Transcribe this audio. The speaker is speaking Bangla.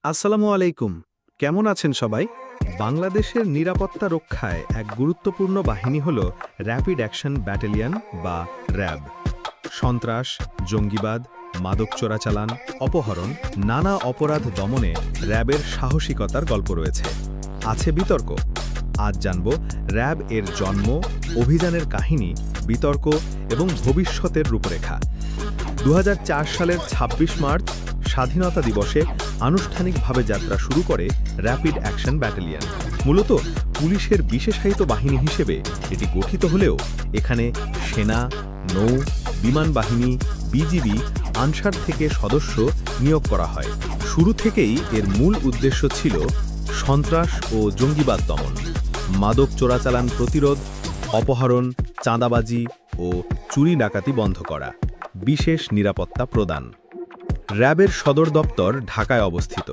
আসসালামু আলাইকুম। কেমন আছেন সবাই? বাংলাদেশের নিরাপত্তা রক্ষায় এক গুরুত্বপূর্ণ বাহিনী হল র্যাপিড অ্যাকশন ব্যাটালিয়ন বা র্যাব। সন্ত্রাস, জঙ্গিবাদ, মাদক চোরাচালান, অপহরণ, নানা অপরাধ দমনে র্যাবের সাহসিকতার গল্প রয়েছে। আছে বিতর্ক। আজ জানব র্যাব এর জন্ম, অভিযানের কাহিনী, বিতর্ক এবং ভবিষ্যতের রূপরেখা। ২০০৪ সালের ২৬ মার্চ স্বাধীনতা দিবসে আনুষ্ঠানিকভাবে যাত্রা শুরু করে র্যাপিড অ্যাকশন ব্যাটালিয়ন। মূলত পুলিশের বিশেষায়িত বাহিনী হিসেবে এটি গঠিত হলেও এখানে সেনা, নৌ, বিমান বাহিনী, বিজিবি, আনসার থেকে সদস্য নিয়োগ করা হয়। শুরু থেকেই এর মূল উদ্দেশ্য ছিল সন্ত্রাস ও জঙ্গিবাদ দমন, মাদক চোরাচালান প্রতিরোধ, অপহরণ, চাঁদাবাজি ও চুরি ডাকাতি বন্ধ করা, বিশেষ নিরাপত্তা প্রদান। র্যাবের সদর দপ্তর ঢাকায় অবস্থিত।